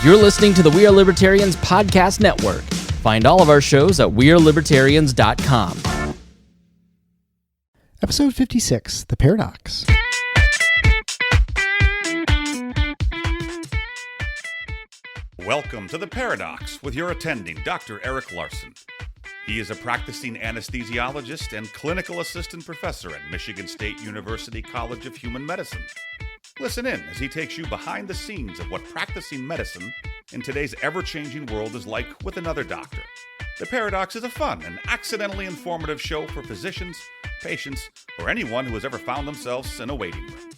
You're listening to the We Are Libertarians podcast network. Find all of our shows at wearelibertarians.com. Episode 56, The Paradox. Welcome to The Paradox with your attending, Dr. Eric Larson. He is a practicing anesthesiologist and clinical assistant professor at Michigan State University College of Human Medicine. Listen in as he takes you behind the scenes of what practicing medicine in today's ever-changing world is like with another doctor. The Paradox is a fun and accidentally informative show for physicians, patients, or anyone who has ever found themselves in a waiting room.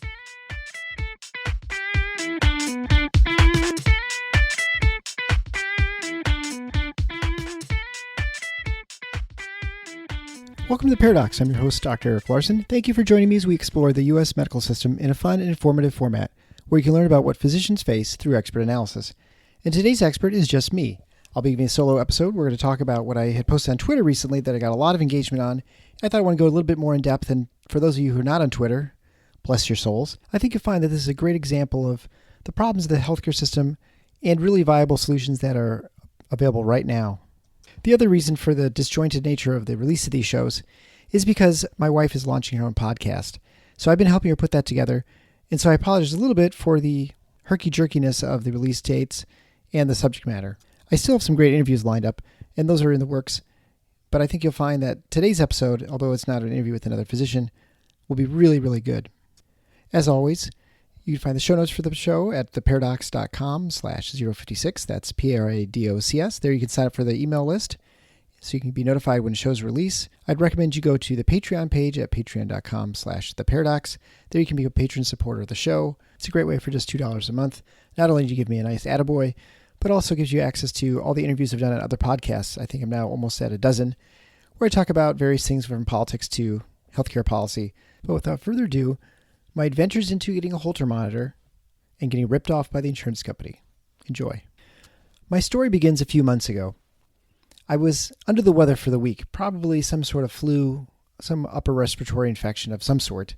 Welcome to The Paradox. I'm your host, Dr. Eric Larson. Thank you for joining me as we explore the U.S. medical system in a fun and informative format where you can learn about what physicians face through expert analysis. And today's expert is just me. I'll be giving a solo episode. We're going to talk about what I had posted on Twitter recently that I got a lot of engagement on. I thought I want to go a little bit more in depth, and for those of you who are not on Twitter, bless your souls, I think you'll find that this is a great example of the problems of the healthcare system and really viable solutions that are available right now. The other reason for the disjointed nature of the release of these shows is because my wife is launching her own podcast. So I've been helping her put that together. And so I apologize a little bit for the herky-jerkiness of the release dates and the subject matter. I still have some great interviews lined up, and those are in the works. But I think you'll find that today's episode, although it's not an interview with another physician, will be really, really good. As always, you can find the show notes for the show at theparadox.com/056. That's Paradocs. There you can sign up for the email list so you can be notified when shows release. I'd recommend you go to the Patreon page at patreon.com/theparadox. There you can be a patron supporter of the show. It's a great way for just $2 a month. Not only do you give me a nice attaboy, but also gives you access to all the interviews I've done on other podcasts. I think I'm now almost at a dozen, where I talk about various things from politics to healthcare policy. But without further ado, my adventures into getting a Holter monitor and getting ripped off by the insurance company. Enjoy. My story begins a few months ago. I was under the weather for the week, probably some sort of flu, some upper respiratory infection of some sort,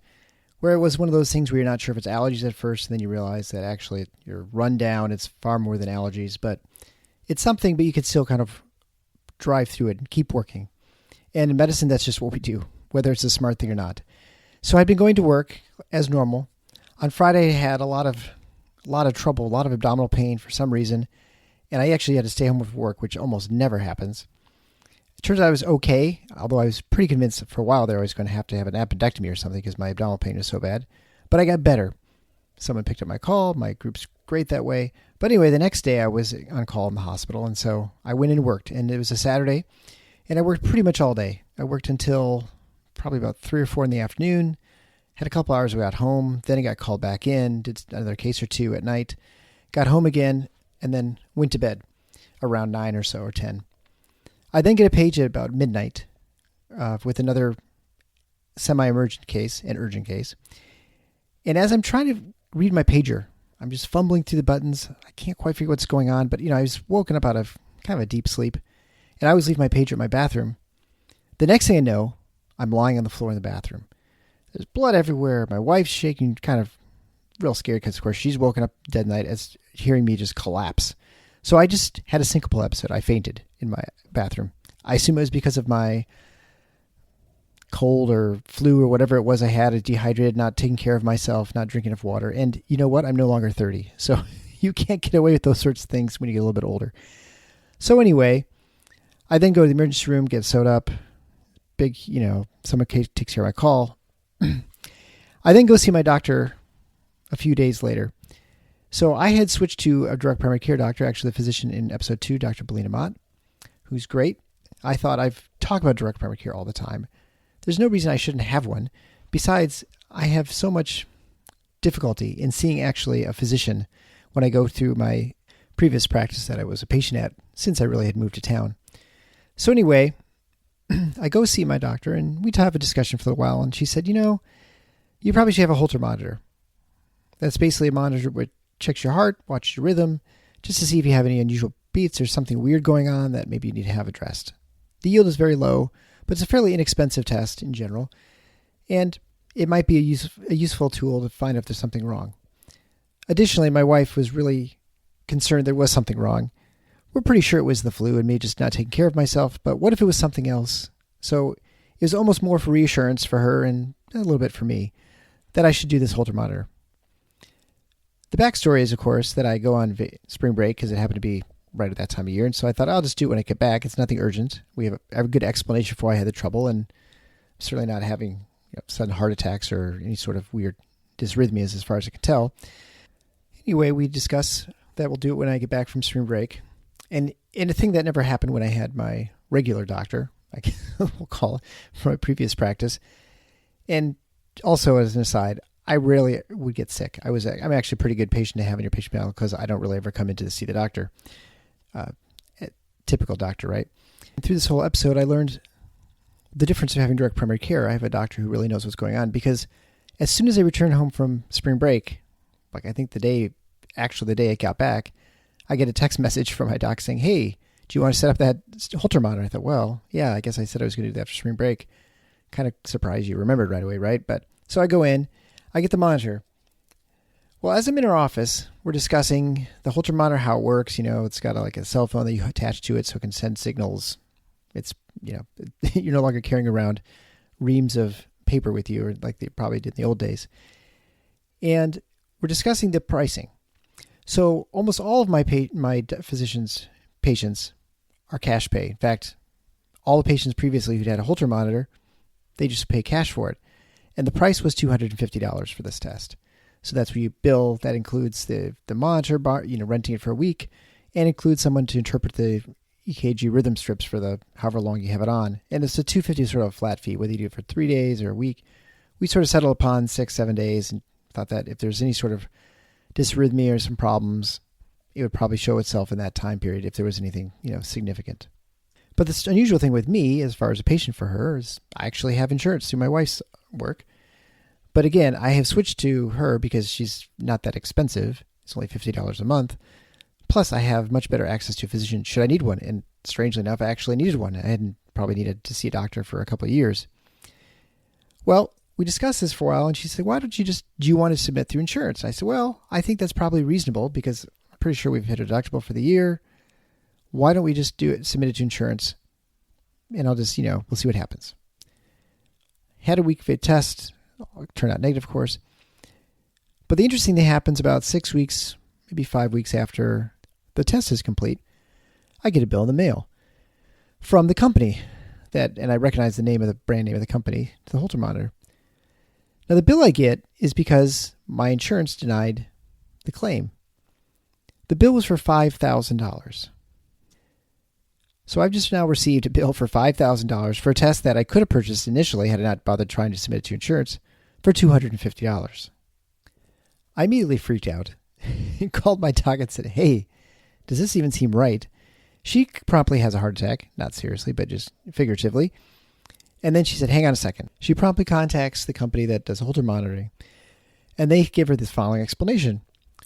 where it was one of those things where you're not sure if it's allergies at first, and then you realize that actually you're run down, it's far more than allergies, but it's something, but you can still kind of drive through it and keep working. And in medicine, that's just what we do, whether it's a smart thing or not. So I'd been going to work as normal. On Friday, I had a lot of trouble, a lot of abdominal pain for some reason, and I actually had to stay home from work, which almost never happens. It turns out I was okay, although I was pretty convinced that for a while there I was going to have an appendectomy or something because my abdominal pain was so bad. But I got better. Someone picked up my call. My group's great that way. But anyway, the next day I was on call in the hospital, and so I went and worked. And it was a Saturday, and I worked pretty much all day. I worked until probably about 3 or 4 in the afternoon, had a couple hours, we got home, then I got called back in, did another case or two at night, got home again, and then went to bed around 9 or so, or 10. I then get a page at about midnight with another semi-emergent case, an urgent case. And as I'm trying to read my pager, I'm just fumbling through the buttons. I can't quite figure what's going on, but I was woken up out of kind of a deep sleep, and I always leave my pager in my bathroom. The next thing I know, I'm lying on the floor in the bathroom. There's blood everywhere. My wife's shaking, kind of real scared because, of course, she's woken up dead night as hearing me just collapse. So I just had a syncopal episode. I fainted in my bathroom. I assume it was because of my cold or flu or whatever it was I had. I dehydrated, not taking care of myself, not drinking enough water. And you know what? I'm no longer 30. So you can't get away with those sorts of things when you get a little bit older. So anyway, I then go to the emergency room, get sewed up. Big, someone takes care of my call. I then go see my doctor a few days later. So I had switched to a direct primary care doctor, actually the physician in episode 2, Dr. Belina Mott, who's great. I thought I've talked about direct primary care all the time. There's no reason I shouldn't have one. Besides, I have so much difficulty in seeing actually a physician when I go through my previous practice that I was a patient at since I really had moved to town. So anyway, I go see my doctor, and we have a discussion for a while, and she said, you probably should have a Holter monitor. That's basically a monitor which checks your heart, watches your rhythm, just to see if you have any unusual beats or something weird going on that maybe you need to have addressed. The yield is very low, but it's a fairly inexpensive test in general, and it might be a useful tool to find if there's something wrong. Additionally, my wife was really concerned there was something wrong. We're pretty sure it was the flu and me just not taking care of myself, but what if it was something else? So it was almost more for reassurance for her and a little bit for me that I should do this Holter monitor. The backstory is, of course, that I go on spring break because it happened to be right at that time of year, and so I thought I'll just do it when I get back. It's nothing urgent. We have a good explanation for why I had the trouble, and I'm certainly not having sudden heart attacks or any sort of weird dysrhythmias as far as I can tell. Anyway, we discuss that we'll do it when I get back from spring break. And a thing that never happened when I had my regular doctor, we'll call it, from my previous practice. And also, as an aside, I rarely would get sick. I'm actually a pretty good patient to have in your patient panel because I don't really ever come in to see the doctor. Typical doctor, right? And through this whole episode, I learned the difference of having direct primary care. I have a doctor who really knows what's going on because as soon as I returned home from spring break, like I think the day I got back, I get a text message from my doc saying, "Hey, do you want to set up that Holter monitor?" I thought, well, yeah, I guess I said I was going to do that after spring break. Kind of surprised you remembered right away, right? But so I go in, I get the monitor. Well, as I'm in our office, we're discussing the Holter monitor, how it works. It's got a cell phone that you attach to it so it can send signals. It's, you're no longer carrying around reams of paper with you, or like they probably did in the old days. And we're discussing the pricing. So almost all of my physician's patients are cash pay. In fact, all the patients previously who'd had a Holter monitor, they just pay cash for it. And the price was $250 for this test. So that's where you bill. That includes the monitor, renting it for a week, and includes someone to interpret the EKG rhythm strips for the however long you have it on. And it's a $250 sort of a flat fee, whether you do it for 3 days or a week. We sort of settled upon 6-7 days and thought that if there's any sort of dysrhythmia or some problems, it would probably show itself in that time period if there was anything, significant. But the unusual thing with me, as far as a patient for her, is I actually have insurance through my wife's work. But again, I have switched to her because she's not that expensive. It's only $50 a month. Plus, I have much better access to a physician should I need one. And strangely enough, I actually needed one. I hadn't probably needed to see a doctor for a couple of years. Well, we discussed this for a while, and she said, do you want to submit through insurance? I said, well, I think that's probably reasonable because I'm pretty sure we've hit a deductible for the year. Why don't we just submit it to insurance, and I'll just, we'll see what happens. Had a week fit test, turned out negative, of course. But the interesting thing happens about 6 weeks, maybe 5 weeks after the test is complete. I get a bill in the mail from the company and I recognize the brand name of the company, the Holter monitor. Now, the bill I get is because my insurance denied the claim. The bill was for $5,000. So I've just now received a bill for $5,000 for a test that I could have purchased initially had I not bothered trying to submit it to insurance for $250. I immediately freaked out and called my doc and said, "Hey, does this even seem right?" She promptly has a heart attack, not seriously, but just figuratively. And then she said, "Hang on a second." She promptly contacts the company that does Holter monitoring, and they give her this following explanation.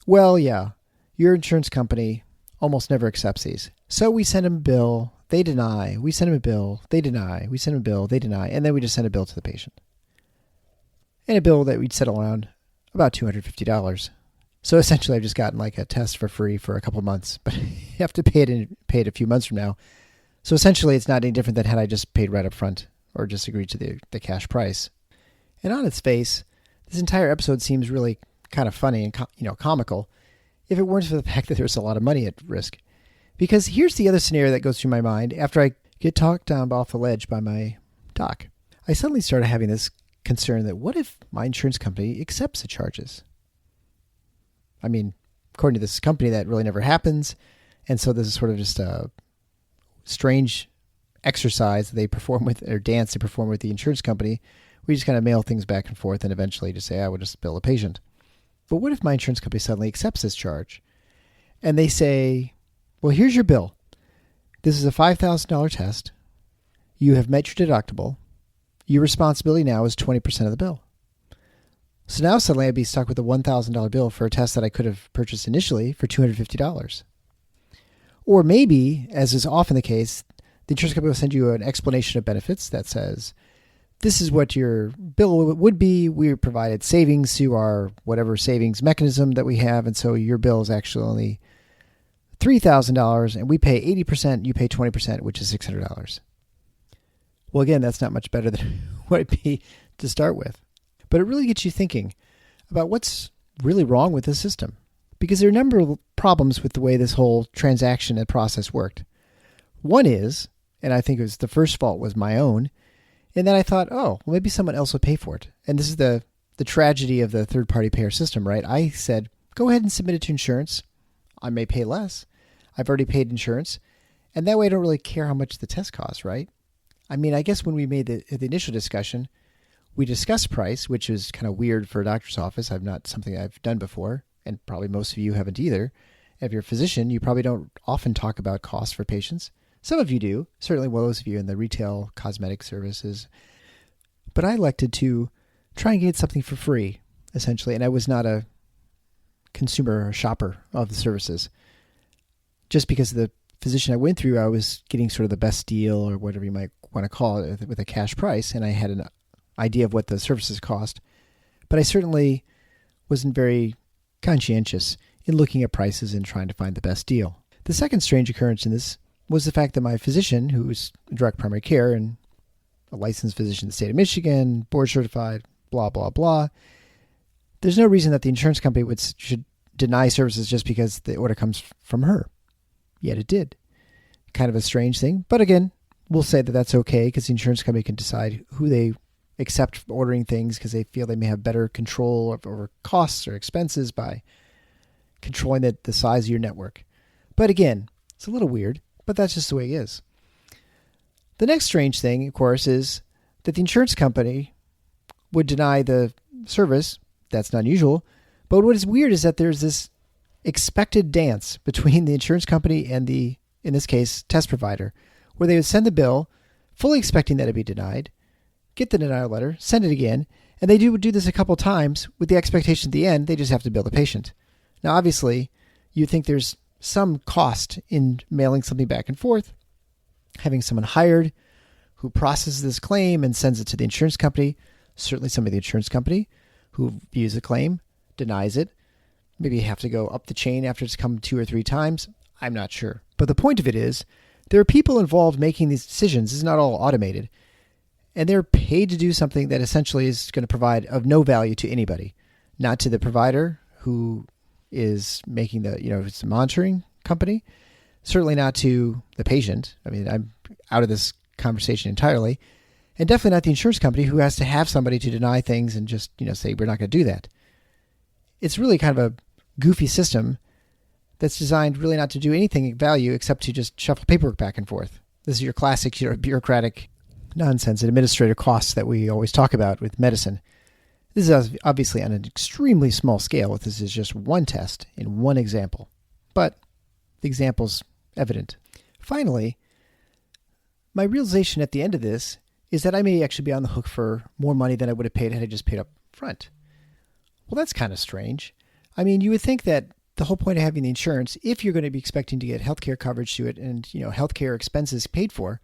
"Well, yeah, your insurance company almost never accepts these. So we send them a bill, they deny. We send them a bill, they deny. We send them a bill, they deny. And then we just send a bill to the patient." And a bill that we'd settle around about $250. So essentially, I've just gotten like a test for free for a couple of months, but you have to pay it a few months from now. So essentially, it's not any different than had I just paid right up front or just agreed to the cash price. And on its face, this entire episode seems really kind of funny and comical if it weren't for the fact that there's a lot of money at risk. Because here's the other scenario that goes through my mind after I get talked down off the ledge by my doc. I suddenly started having this concern that what if my insurance company accepts the charges? I mean, according to this company, that really never happens. And so this is sort of just a strange exercise they perform with, or dance they perform with the insurance company. We just kind of mail things back and forth and eventually just say, I will just bill a patient. But what if my insurance company suddenly accepts this charge? And they say, well, here's your bill. This is a $5,000 test. You have met your deductible. Your responsibility now is 20% of the bill. So now suddenly I'd be stuck with a $1,000 bill for a test that I could have purchased initially for $250. Or maybe, as is often the case, the insurance company will send you an explanation of benefits that says, this is what your bill would be. We provided savings to our whatever savings mechanism that we have. And so your bill is actually only $3,000 and we pay 80%, you pay 20%, which is $600. Well, again, that's not much better than what it'd be to start with. But it really gets you thinking about what's really wrong with the system. Because there are a number of problems with the way this whole transaction and process worked. One is, and I think it was the first fault was my own, and then I thought, oh, well, maybe someone else would pay for it. And this is the tragedy of the third-party payer system, right? I said, go ahead and submit it to insurance. I may pay less. I've already paid insurance. And that way I don't really care how much the test costs, right? I mean, I guess when we made the initial discussion, we discussed price, which is kind of weird for a doctor's office. Not something I've done before, and probably most of you haven't either. If you're a physician, you probably don't often talk about costs for patients. Some of you do, certainly those of you in the retail cosmetic services. But I elected to try and get something for free, essentially, and I was not a consumer or shopper of the services. Just because of the physician I went through, I was getting sort of the best deal or whatever you might want to call it with a cash price, and I had an idea of what the services cost. But I certainly wasn't very conscientious in looking at prices and trying to find the best deal. The second strange occurrence in this was the fact that my physician, who was direct primary care and a licensed physician in the state of Michigan, board certified, blah, blah, blah, there's no reason that the insurance company should deny services just because the order comes from her. Yet it did. Kind of a strange thing. But again, we'll say that that's okay because the insurance company can decide who they accept for ordering things because they feel they may have better control over costs or expenses by controlling the size of your network. But again, it's a little weird, but that's just the way it is. The next strange thing, of course, is that the insurance company would deny the service. That's not unusual. But what is weird is that there's this expected dance between the insurance company and the, in this case, test provider, where they would send the bill fully expecting that it'd be denied, get the denial letter, send it again, and they would do this a couple times with the expectation at the end they just have to bill the patient. Now, obviously, you think there's some cost in mailing something back and forth, having someone hired who processes this claim and sends it to the insurance company, certainly some of the insurance company who views the claim, denies it. Maybe you have to go up the chain after it's come 2 or 3 times. I'm not sure. But the point of it is, there are people involved making these decisions. It's not all automated. And they're paid to do something that essentially is going to provide of no value to anybody. Not to the provider who is making it's a monitoring company. Certainly not to the patient. I mean, I'm out of this conversation entirely. And definitely not the insurance company who has to have somebody to deny things and just, say, we're not going to do that. It's really kind of a goofy system that's designed really not to do anything of value except to just shuffle paperwork back and forth. This is your classic bureaucratic nonsense and administrative costs that we always talk about with medicine. This is obviously on an extremely small scale. This is just one test in one example. But the example's evident. Finally, my realization at the end of this is that I may actually be on the hook for more money than I would have paid had I just paid up front. Well, that's kind of strange. I mean, you would think that the whole point of having the insurance, if you're going to be expecting to get healthcare coverage to it and, healthcare expenses paid for,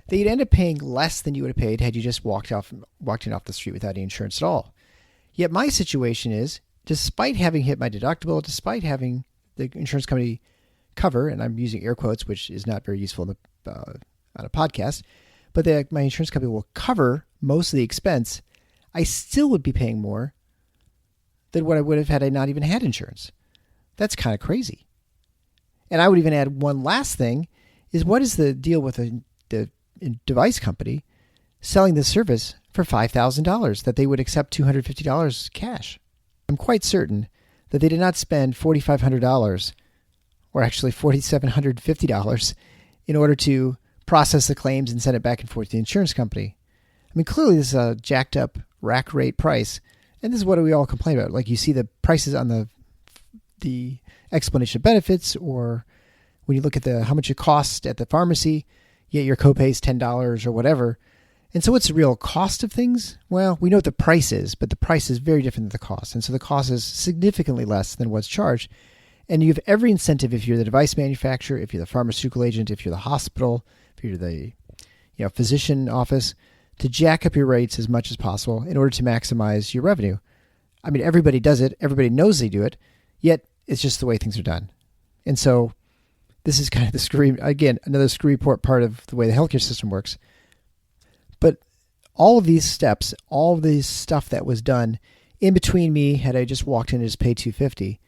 that you'd end up paying less than you would have paid had you just walked in off the street without any insurance at all. Yet my situation is, despite having hit my deductible, despite having the insurance company cover, and I'm using air quotes, which is not very useful on a podcast, but my insurance company will cover most of the expense, I still would be paying more than what I would have had I not even had insurance. That's kind of crazy. And I would even add one last thing, is what is the deal with the device company selling this service for $5,000 that they would accept $250 cash? I'm quite certain that they did not spend $4,500 or actually $4,750 in order to process the claims and send it back and forth to the insurance company. I mean, clearly this is a jacked up rack rate price. And this is what we all complain about. Like you see the prices on the explanation of benefits, or when you look at how much it costs at the pharmacy, yet your copay is $10 or whatever. And so what's the real cost of things? Well, we know what the price is, but the price is very different than the cost. And so the cost is significantly less than what's charged. And you have every incentive, if you're the device manufacturer, if you're the pharmaceutical agent, if you're the hospital, if you're the physician office, to jack up your rates as much as possible in order to maximize your revenue. I mean, everybody does it. Everybody knows they do it. Yet it's just the way things are done. And so This is kind of the screwy, again, another screwy part of the way the healthcare system works. But all of these steps, all of this stuff that was done in between me, had I just walked in and just paid $250,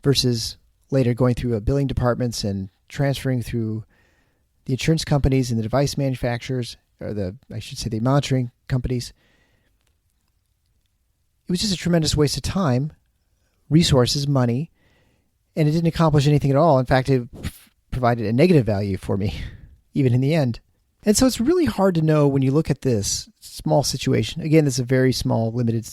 versus later going through billing departments and transferring through the insurance companies and the device manufacturers, or the monitoring companies. It was just a tremendous waste of time, resources, money, and it didn't accomplish anything at all. In fact, it provided a negative value for me, even in the end. And so it's really hard to know when you look at this small situation. Again, this is a very small, limited,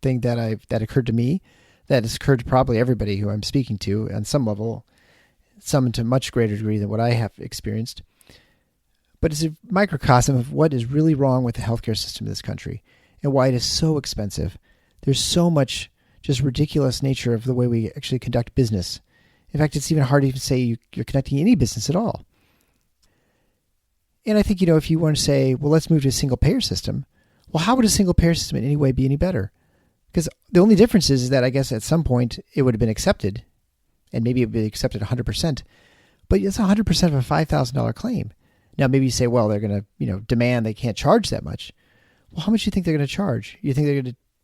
thing that occurred to me, that has occurred to probably everybody who I'm speaking to on some level, some to much greater degree than what I have experienced. But it's a microcosm of what is really wrong with the healthcare system in this country and why it is so expensive. There's so much just ridiculous nature of the way we actually conduct business. In fact, it's even hard to even say you're conducting any business at all. And I think, if you want to say, well, let's move to a single payer system. Well, how would a single payer system in any way be any better? Because the only difference is that I guess at some point it would have been accepted, and maybe it would be accepted 100%. But it's 100% of a $5,000 claim. Now, maybe you say, well, they're going to, demand they can't charge that much. Well, how much do you think they're going to charge? You think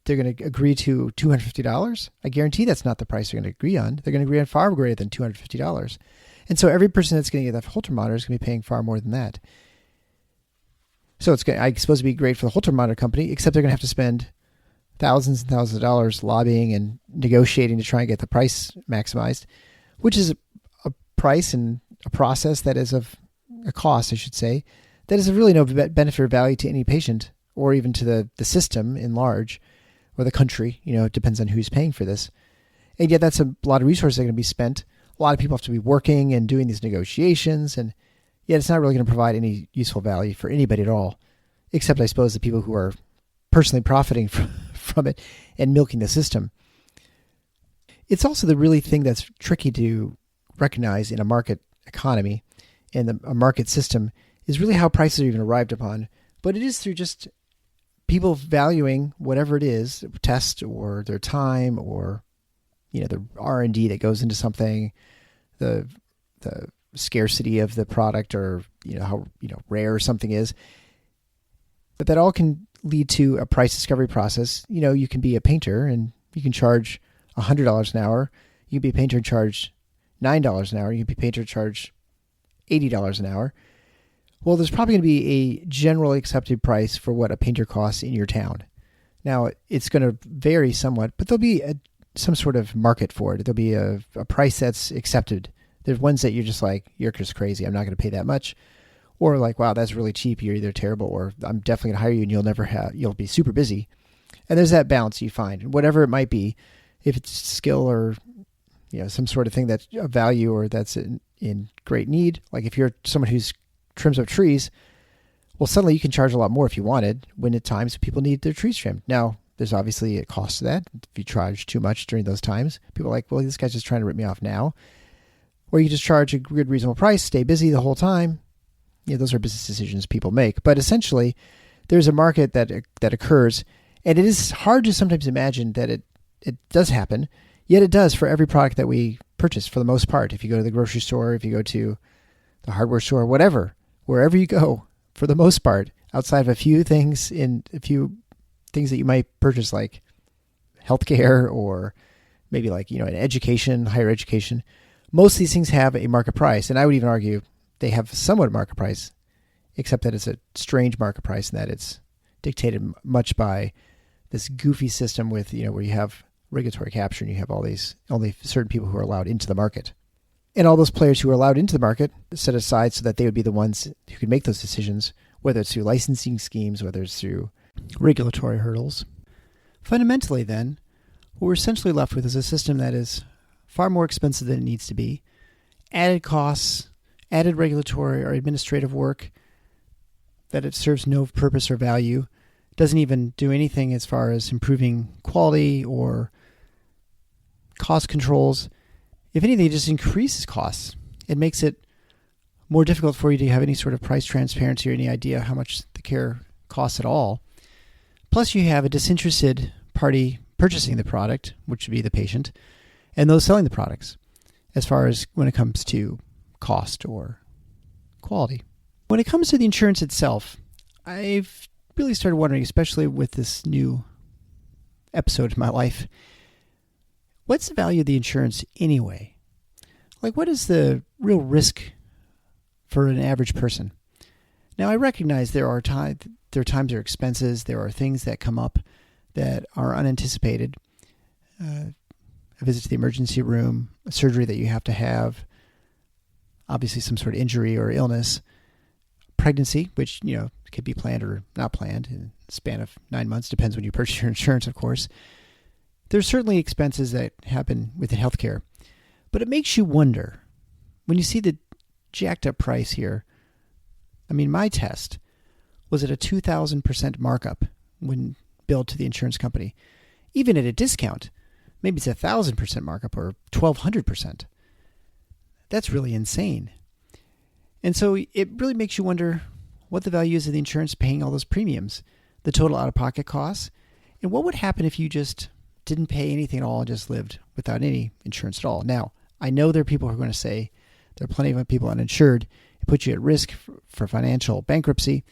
they're going to agree to $250? I guarantee that's not the price they're going to agree on. They're going to agree on far greater than $250. And so every person that's going to get that Holter monitor is going to be paying far more than that. So it's supposed to be great for the Holter monitor company, except they're going to have to spend thousands and thousands of dollars lobbying and negotiating to try and get the price maximized, which is a price and a process that is of a cost, I should say, that is of really no benefit or value to any patient or even to the system in large, or the country. It depends on who's paying for this. And yet that's a lot of resources that are going to be spent. A lot of people have to be working and doing these negotiations, and yet it's not really going to provide any useful value for anybody at all, except I suppose the people who are personally profiting from it and milking the system. It's also the really thing that's tricky to recognize in a market economy and a market system is really how prices are even arrived upon. But it is through just people valuing whatever it is, test or their time or, the R&D that goes into something, the scarcity of the product, or, how, rare something is. But that all can lead to a price discovery process. You can be a painter and you can charge $100 an hour. You can be a painter and charge $9 an hour. You can be a painter and charge $80 an hour. Well, there's probably going to be a generally accepted price for what a painter costs in your town. Now, it's going to vary somewhat, but there'll be some sort of market for it. There'll be a price that's accepted. There's ones that you're just like, you're just crazy, I'm not going to pay that much. Or like, wow, that's really cheap, you're either terrible, or I'm definitely going to hire you and you'll be super busy. And there's that balance you find, whatever it might be, if it's skill or some sort of thing that's of value or that's in great need. Like if you're someone who's trims up trees, well, suddenly you can charge a lot more if you wanted, when at times people need their trees trimmed. Now, there's obviously a cost to that. If you charge too much during those times, people are like, well, this guy's just trying to rip me off now. Or you just charge a good, reasonable price, stay busy the whole time. Those are business decisions people make. But essentially, there's a market that occurs, and it is hard to sometimes imagine that it does happen, yet it does for every product that we purchase for the most part. If you go to the grocery store, if you go to the hardware store, wherever you go, for the most part, outside of a few things that you might purchase, like healthcare or maybe like, an education, higher education, most of these things have a market price. And I would even argue they have somewhat market price, except that it's a strange market price and that it's dictated much by this goofy system with, where you have regulatory capture and you have only certain people who are allowed into the market. And all those players who are allowed into the market set aside so that they would be the ones who could make those decisions, whether it's through licensing schemes, whether it's through regulatory hurdles. Fundamentally, then, what we're essentially left with is a system that is far more expensive than it needs to be, added costs, added regulatory or administrative work that it serves no purpose or value, doesn't even do anything as far as improving quality or cost controls. If anything, it just increases costs. It makes it more difficult for you to have any sort of price transparency or any idea how much the care costs at all. Plus, you have a disinterested party purchasing the product, which would be the patient, and those selling the products. as far as when it comes to cost or quality. When it comes to the insurance itself, I've really started wondering, especially with this new episode in my life, what's the value of the insurance anyway? Like, what is the real risk for an average person? Now, I recognize there are times, there are expenses, there are things that come up that are unanticipated. A visit to the emergency room, a surgery that you have to have, obviously some sort of injury or illness, pregnancy, which, could be planned or not planned in the span of 9 months, depends when you purchase your insurance, of course. There's certainly expenses that happen within healthcare, but it makes you wonder when you see the jacked up price here. I mean, my test was at a 2,000% markup when billed to the insurance company. Even at a discount, maybe it's 1,000% markup or 1,200%. That's really insane. And so it really makes you wonder what the value is of the insurance paying all those premiums, the total out-of-pocket costs, and what would happen if you just didn't pay anything at all and just lived without any insurance at all. Now, I know there are people who are going to say there are plenty of people uninsured. It puts you at risk for financial bankruptcy,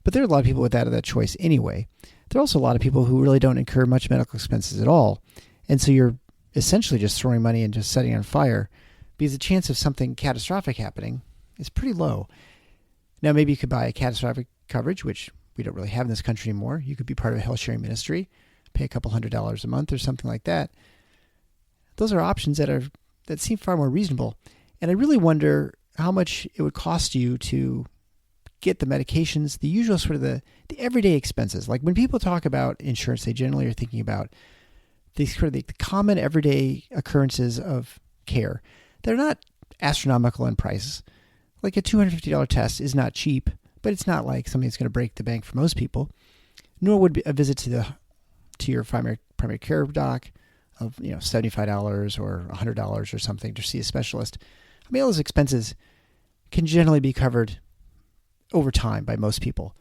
but there are a lot of people without that choice anyway. There are also a lot of people who really don't incur much medical expenses at all, and so you're essentially just throwing money and just setting on fire because the chance of something catastrophic happening is pretty low. Now, maybe you could buy a catastrophic coverage, which we don't really have in this country anymore. You could be part of a health sharing ministry, pay a couple $100s a month or something like that. Those are options that seem far more reasonable. And I really wonder how much it would cost you to get the medications, the usual sort of the everyday expenses. Like when people talk about insurance, they generally are thinking about these sort of the common everyday occurrences of care. They're not astronomical in prices. Like a $250 test is not cheap, but it's not like something that's going to break the bank for most people. Nor would a visit to your primary care doc of $75 or $100 or something to see a specialist. I mean, all those expenses can generally be covered over time by most people.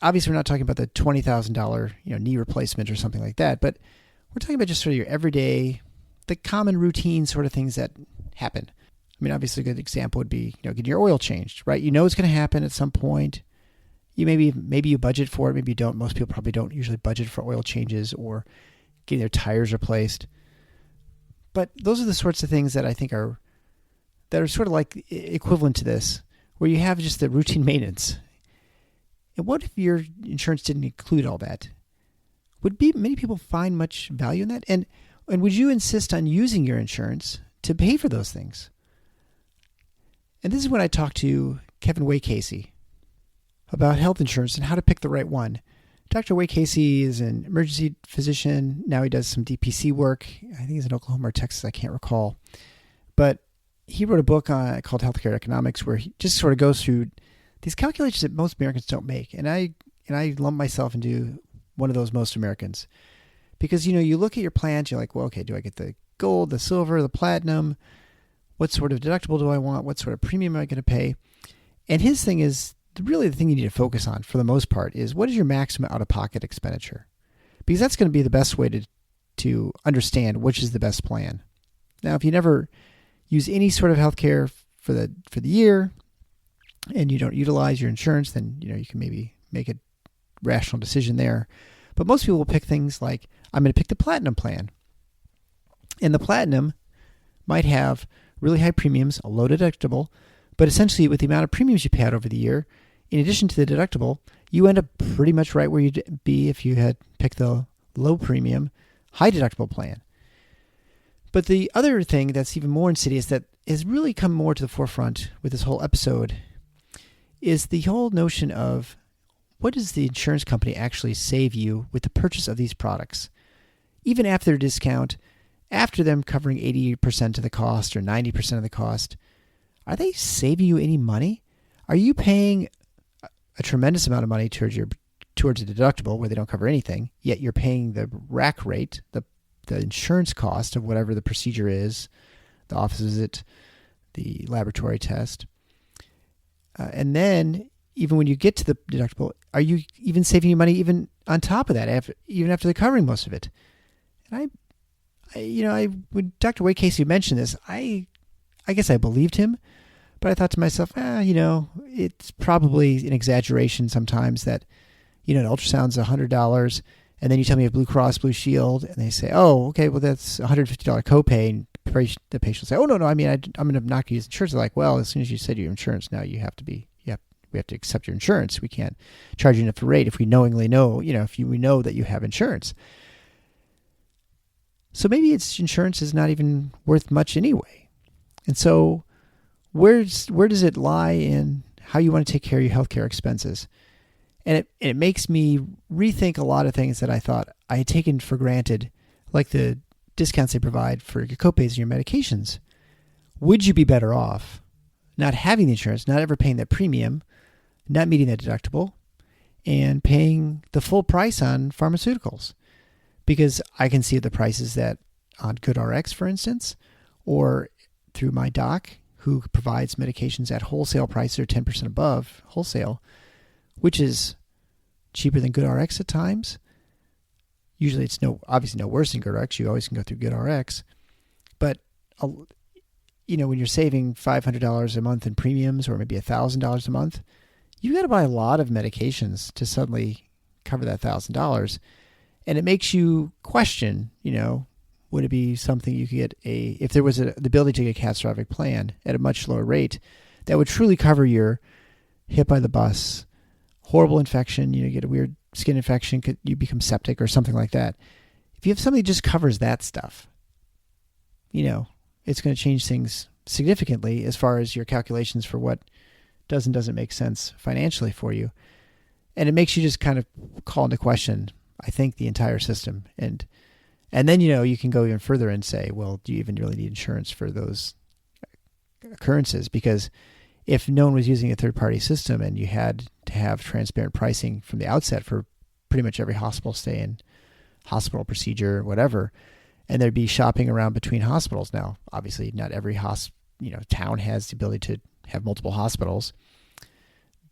Obviously, we're not talking about the $20,000 knee replacement or something like that, but we're talking about just sort of your everyday, the common routine sort of things that happen. I mean, obviously, a good example would be getting your oil changed, right? You know it's going to happen at some point. You maybe you budget for it, maybe you don't. Most people probably don't usually budget for oil changes or getting their tires replaced. But those are the sorts of things that I think are sort of like equivalent to this, where you have just the routine maintenance. And what if your insurance didn't include all that? Would many people find much value in that? And would you insist on using your insurance to pay for those things? And this is when I talked to Kevin Way Casey about health insurance and how to pick the right one. Dr. Way Casey is an emergency physician. Now he does some DPC work. I think he's in Oklahoma or Texas. I can't recall. But he wrote a book called Healthcare Economics where he just sort of goes through these calculations that most Americans don't make. And I lump myself into one of those most Americans. Because, you look at your plans, you're like, well, okay, do I get the gold, the silver, the platinum? What sort of deductible do I want? What sort of premium am I going to pay? And his thing is, really the thing you need to focus on for the most part is what is your maximum out-of-pocket expenditure? Because that's going to be the best way to understand which is the best plan. Now, if you never use any sort of healthcare for the year and you don't utilize your insurance, then you can maybe make a rational decision there. But most people will pick things like, I'm going to pick the platinum plan. And the platinum might have really high premiums, a low deductible, but essentially with the amount of premiums you pay out over the year, in addition to the deductible, you end up pretty much right where you'd be if you had picked the low premium, high deductible plan. But the other thing that's even more insidious that has really come more to the forefront with this whole episode is the whole notion of what does the insurance company actually save you with the purchase of these products? Even after their discount, after them covering 80% of the cost or 90% of the cost, are they saving you any money? Are you paying a tremendous amount of money towards a deductible where they don't cover anything, yet you're paying the rack rate, the insurance cost of whatever the procedure is, the office visit, the laboratory test. And then even when you get to the deductible, are you even saving you money even on top of that, even after they're covering most of it? And when Dr. Wade Casey mentioned this, I guess I believed him, but I thought to myself, it's probably an exaggeration sometimes that, an ultrasound's $100, and then you tell me a Blue Cross Blue Shield, and they say, oh, okay, well, that's $150 copay, and the patient will say, oh, no, I'm not going to use insurance. They're like, well, as soon as you said your insurance, now we have to accept your insurance. We can't charge you enough rate if we knowingly know, if we know that you have insurance. So maybe insurance is not even worth much anyway. And so where does it lie in how you want to take care of your healthcare expenses? And it makes me rethink a lot of things that I thought I had taken for granted, like the discounts they provide for your copays and your medications. Would you be better off not having the insurance, not ever paying that premium, not meeting that deductible, and paying the full price on pharmaceuticals? Because I can see the prices that on GoodRx, for instance, or through my doc, who provides medications at wholesale price or 10% above wholesale, which is cheaper than GoodRx at times. Usually it's obviously no worse than GoodRx. You always can go through GoodRx. But, when you're saving $500 a month in premiums or maybe $1,000 a month, you got to buy a lot of medications to suddenly cover that $1,000. And it makes you question, would it be something you could get if there was the ability to get a catastrophic plan at a much lower rate that would truly cover your hit by the bus, horrible infection, you get a weird skin infection, you become septic or something like that. If you have something that just covers that stuff, it's going to change things significantly as far as your calculations for what does and doesn't make sense financially for you. And it makes you just kind of call into question, I think, the entire system. And then, you can go even further and say, well, do you even really need insurance for those occurrences? Because if no one was using a third-party system and you had to have transparent pricing from the outset for pretty much every hospital stay and hospital procedure, whatever, and there'd be shopping around between hospitals. Now, obviously, not every town has the ability to have multiple hospitals.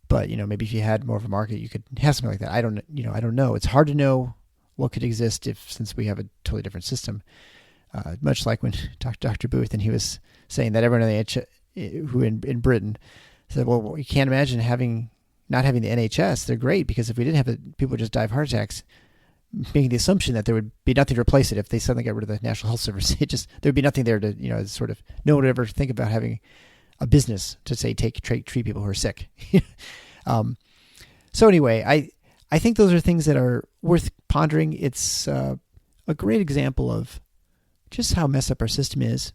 But, maybe if you had more of a market, you could have something like that. I don't know. It's hard to know what could exist since we have a totally different system. Much like when Dr. Booth, and he was saying that everyone in Britain said, well, you can't imagine not having the NHS. They're great because if we didn't have it, people would just die of heart attacks, making the assumption that there would be nothing to replace it if they suddenly got rid of the National Health Service. There'd be nothing there to, sort of, no one would ever think about having a business to say treat people who are sick. So anyway, I think those are things that are worth pondering. It's a great example of just how messed up our system is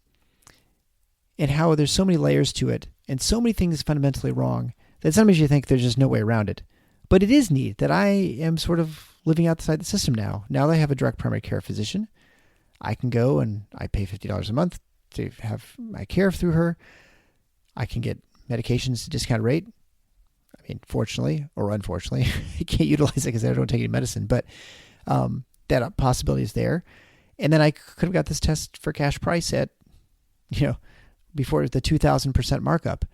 and how there's so many layers to it and so many things fundamentally wrong that sometimes you think there's just no way around it. But it is neat that I am sort of living outside the system now. Now that I have a direct primary care physician, I can go and I pay $50 a month to have my care through her. I can get medications at a discounted rate. I mean, fortunately or unfortunately, I can't utilize it because I don't take any medicine, but that possibility is there. And then I could have got this test for cash price at, before the 2,000% markup.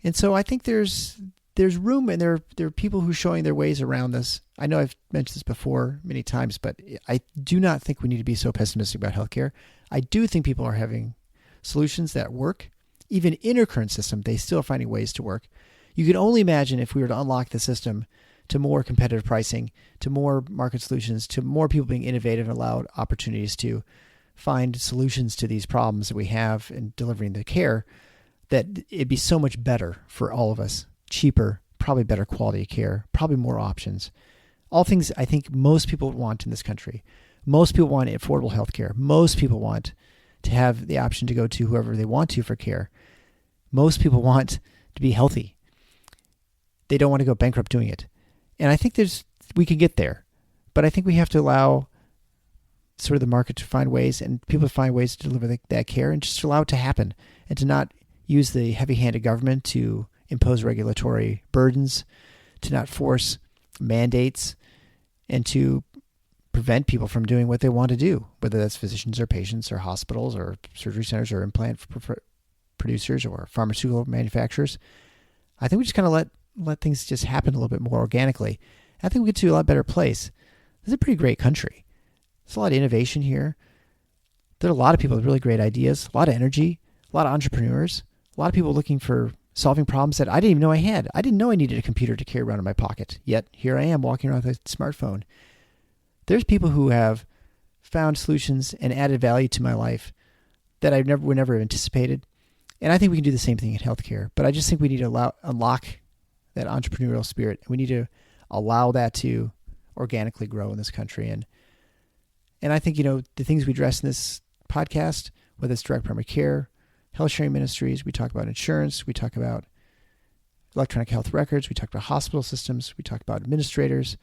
And so I think there's room, and there are people who are showing their ways around this. I know I've mentioned this before many times, but I do not think we need to be so pessimistic about healthcare. I do think people are having solutions that work. Even in our current system, they still are finding ways to work. You can only imagine if we were to unlock the system to more competitive pricing, to more market solutions, to more people being innovative and allowed opportunities to find solutions to these problems that we have in delivering the care, that it'd be so much better for all of us. Cheaper, probably better quality of care, probably more options. All things I think most people want in this country. Most people want affordable health care. Most people want to have the option to go to whoever they want to for care. Most people want to be healthy. They don't want to go bankrupt doing it. And I think we can get there. But I think we have to allow sort of the market to find ways and people to find ways to deliver that care and just allow it to happen and to not use the heavy-handed government to impose regulatory burdens, to not force mandates, and to prevent people from doing what they want to do, whether that's physicians or patients or hospitals or surgery centers or implant producers or pharmaceutical manufacturers. I think we just kind of let things just happen a little bit more organically. I think we get to a lot better place. This is a pretty great country. There's a lot of innovation here. There are a lot of people with really great ideas, a lot of energy, a lot of entrepreneurs, a lot of people looking for solving problems that I didn't even know I had. I didn't know I needed a computer to carry around in my pocket, yet here I am walking around with a smartphone. There's people who have found solutions and added value to my life that I would never have anticipated. And I think we can do the same thing in healthcare. But I just think we need to unlock that entrepreneurial spirit. We need to allow that to organically grow in this country. And I think, the things we address in this podcast, whether it's direct primary care, health sharing ministries, we talk about insurance, we talk about electronic health records, we talk about hospital systems, we talk about administrators,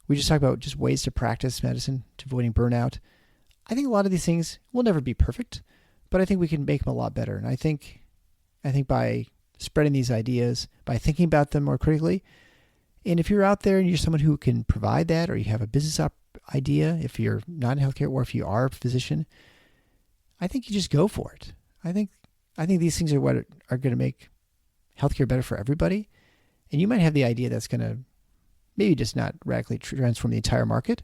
we just talk about just ways to practice medicine, to avoiding burnout. I think a lot of these things will never be perfect, but I think we can make them a lot better. And I think by spreading these ideas, by thinking about them more critically, and if you're out there and you're someone who can provide that, or you have a business idea, if you're not in healthcare or if you are a physician, I think you just go for it. I think these things are what are going to make healthcare better for everybody. And you might have the idea that's going to maybe just not radically transform the entire market,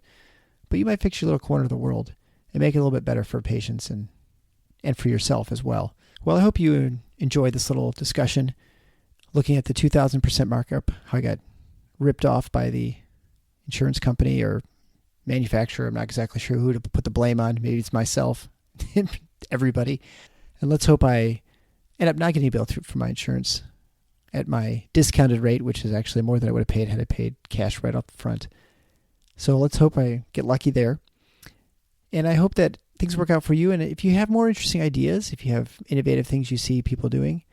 but you might fix your little corner of the world and make it a little bit better for patients and for yourself as well. Well, I hope you enjoyed this little discussion looking at the 2,000% markup, how I got ripped off by the insurance company or manufacturer. I'm not exactly sure who to put the blame on. Maybe it's myself, everybody. And let's hope I end up not getting billed for my insurance at my discounted rate, which is actually more than I would have paid had I paid cash right up front. So let's hope I get lucky there. And I hope that things work out for you. And if you have more interesting ideas, if you have innovative things you see people doing,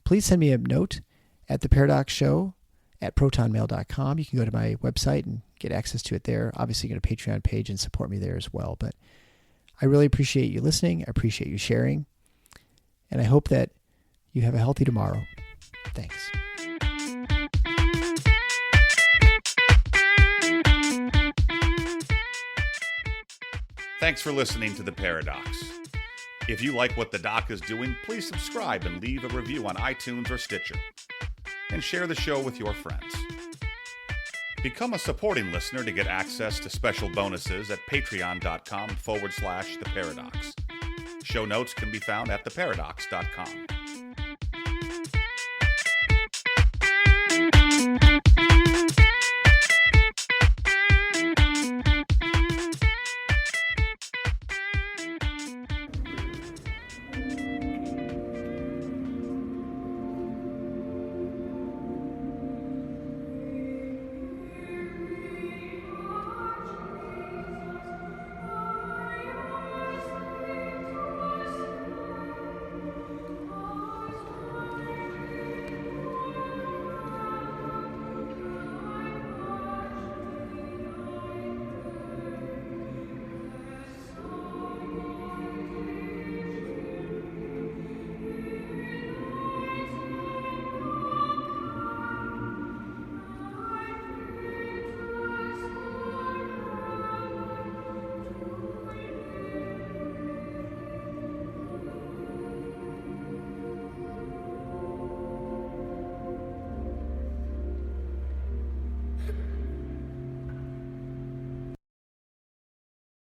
please send me a note at theparadoxshow@protonmail.com. You can go to my website and get access to it there. Obviously, you can go to Patreon page and support me there as well. But I really appreciate you listening. I appreciate you sharing. And I hope that you have a healthy tomorrow. Thanks. Thanks for listening to The Paradox. If you like what the doc is doing, please subscribe and leave a review on iTunes or Stitcher. And share the show with your friends. Become a supporting listener to get access to special bonuses at patreon.com/theparadox. Show notes can be found at theparadox.com.